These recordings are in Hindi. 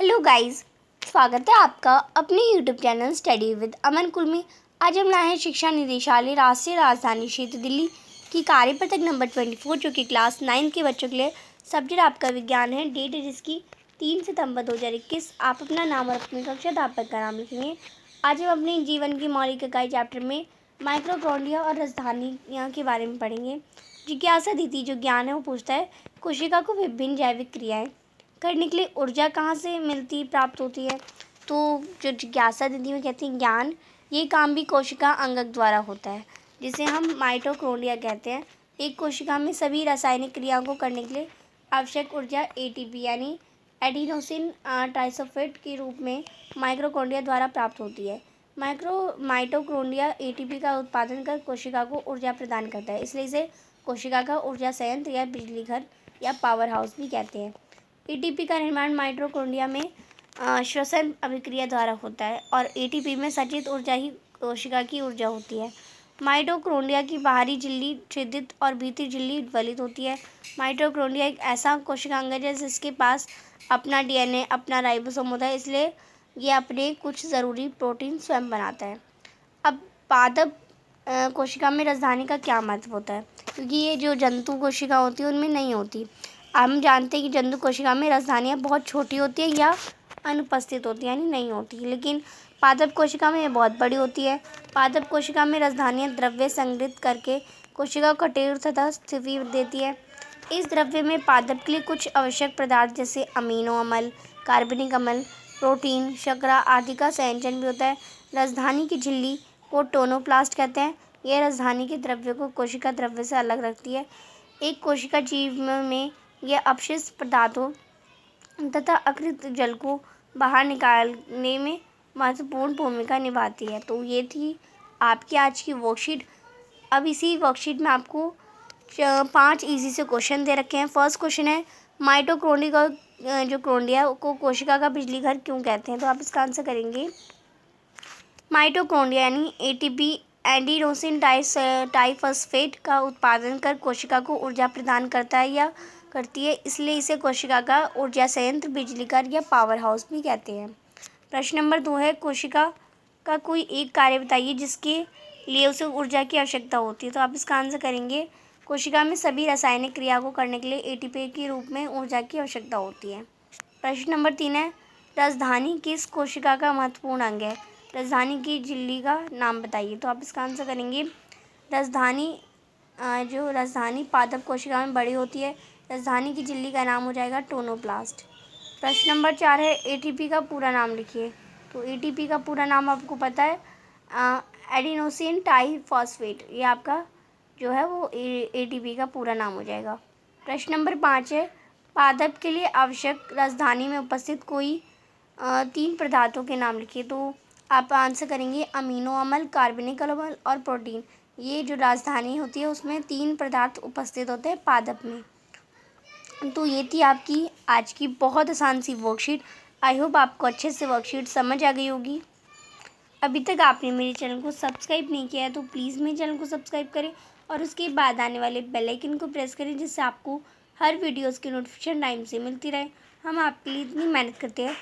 हेलो गाइस, स्वागत है आपका अपने यूट्यूब चैनल स्टडी विद अमन कुल में। आज हम लाए हैं शिक्षा निदेशालय राष्ट्रीय राजधानी क्षेत्र दिल्ली की कार्यपत्रक नंबर 24 जो कि क्लास 9 के बच्चों के लिए सब्जेक्ट आपका विज्ञान है। डेट है जिसकी 3 सितंबर 2021। आप अपना नाम और अपनी कक्षा अध्यापक का नाम लिखेंगे। आज हम अपने जीवन की मौलिक इकाई चैप्टर में माइटोकॉन्ड्रिया और राजधानियाँ के बारे में पढ़ेंगे। जिज्ञासा दीदी जो ज्ञान है वो पूछता है कोशिका को विभिन्न जैविक क्रियाएँ करने के लिए ऊर्जा कहाँ से प्राप्त होती है। तो जो जिज्ञासा दीदी में कहती हैं ज्ञान, ये काम भी कोशिका अंगक द्वारा होता है जिसे हम माइटोकॉन्ड्रिया कहते हैं। एक कोशिका में सभी रासायनिक क्रियाओं को करने के लिए आवश्यक ऊर्जा एटीपी यानी एडिनोसिन ट्राइसोफेट के रूप में माइटोकॉन्ड्रिया द्वारा प्राप्त होती है। माइटोकॉन्ड्रिया एटीपी का उत्पादन कर कोशिका को ऊर्जा प्रदान करता है, इसलिए इसे कोशिका का ऊर्जा संयंत्र या बिजली घर या पावर हाउस भी कहते हैं। एटीपी का निर्माण माइटोकॉन्ड्रिया में श्वसन अभिक्रिया द्वारा होता है और एटीपी में संचित ऊर्जा ही कोशिका की ऊर्जा होती है। माइटोकॉन्ड्रिया की बाहरी झिल्ली छिद्रित और भीतरी झिल्ली ज्वलित होती है। माइटोकॉन्ड्रिया एक ऐसा कोशिकांग है जिसके पास अपना डीएनए, अपना राइबोसोम होता है, इसलिए ये अपने कुछ ज़रूरी प्रोटीन स्वयं बनाता है। अब पादप कोशिका में राजधानी का क्या महत्व होता है, क्योंकि ये जो जंतु कोशिका होती है उनमें नहीं होती। हम जानते हैं कि जंतु कोशिका में राजधानियाँ बहुत छोटी होती है या अनुपस्थित होती है यानी नहीं होती, लेकिन पादप कोशिका में ये बहुत बड़ी होती है। पादप कोशिका में राजधानियाँ द्रव्य संग्रहित करके कोशिका को कठोर तथा स्थिति देती है। इस द्रव्य में पादप के लिए कुछ आवश्यक पदार्थ जैसे अमीनो अम्ल, कार्बनिक अम्ल, प्रोटीन, शर्करा आदि का संयोजन भी होता है। राजधानी की झिल्ली को टोनोप्लास्ट कहते हैं। यह राजधानी के द्रव्य को कोशिका द्रव्य से अलग रखती है। एक कोशिका जीव में यह अपशिष्ट पदार्थों तथा अकृत जल को बाहर निकालने में महत्वपूर्ण भूमिका निभाती है। तो ये थी आपकी आज की वर्कशीट। अब इसी वर्कशीट में आपको 5 इजी से क्वेश्चन दे रखे हैं। फर्स्ट क्वेश्चन है माइटोकॉन्ड्रिया जो कॉन्ड्रिया को कोशिका का बिजली घर क्यों कहते हैं। तो आप इसका आंसर करेंगे माइटोकॉन्ड्रिया यानी एटीपी एडिनोसिन ट्राइफॉस्फेट का उत्पादन कर कोशिका को ऊर्जा प्रदान करता है या करती है, इसलिए इसे कोशिका का ऊर्जा संयंत्र, बिजली घर या पावर हाउस भी कहते हैं। प्रश्न नंबर 2 है कोशिका का कोई एक कार्य बताइए जिसके लिए उसे ऊर्जा की आवश्यकता होती है। तो आप इसका आंसर करेंगे कोशिका में सभी रासायनिक क्रिया को करने के लिए एटीपी के रूप में ऊर्जा की आवश्यकता होती है। प्रश्न नंबर 3 है राजधानी किस कोशिका का महत्वपूर्ण अंग है। राजधानी की झिल्ली का नाम बताइए। तो आप इसका आंसर करेंगे राजधानी पादप कोशिका में बड़ी होती है। राजधानी की झिल्ली का नाम हो जाएगा टोनोप्लास्ट। प्रश्न नंबर 4 है एटीपी का पूरा नाम लिखिए। तो एटीपी का पूरा नाम आपको पता है एडिनोसिन ट्राइफॉस्फेट, ये आपका जो है वो एटीपी का पूरा नाम हो जाएगा। प्रश्न नंबर 5 है पादप के लिए आवश्यक राजधानी में उपस्थित कोई 3 पदार्थों के नाम लिखिए। तो आप आंसर करेंगे अमीनो अम्ल, कार्बनिक अम्ल और प्रोटीन। ये जो राजधानी होती है उसमें 3 पदार्थ उपस्थित होते हैं पादप में। तो ये थी आपकी आज की बहुत आसान सी वर्कशीट। आई होप आपको अच्छे से वर्कशीट समझ आ गई होगी। अभी तक आपने मेरे चैनल को सब्सक्राइब नहीं किया है तो प्लीज़ मेरे चैनल को सब्सक्राइब करें और उसके बाद आने वाले बेल आइकन को प्रेस करें, जिससे आपको हर वीडियोज़ की नोटिफिकेशन टाइम से मिलती रहे। हम आपके लिए इतनी मेहनत करते हैं,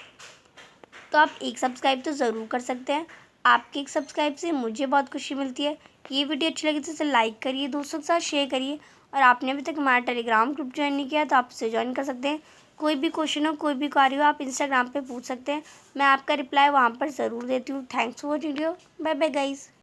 तो आप एक सब्सक्राइब तो ज़रूर कर सकते हैं। आपके एक सब्सक्राइब से मुझे बहुत खुशी मिलती है। ये वीडियो अच्छी लगी तो इसे लाइक करिए, दोस्तों के साथ शेयर करिए और आपने अभी तक हमारा टेलीग्राम ग्रुप ज्वाइन नहीं किया तो आप उसे ज्वाइन कर सकते हैं। कोई भी क्वेश्चन हो, कोई भी क्वेरी हो, आप इंस्टाग्राम पे पूछ सकते हैं। मैं आपका रिप्लाई वहाँ पर ज़रूर देती हूँ। Thanks for watching video. Bye bye guys.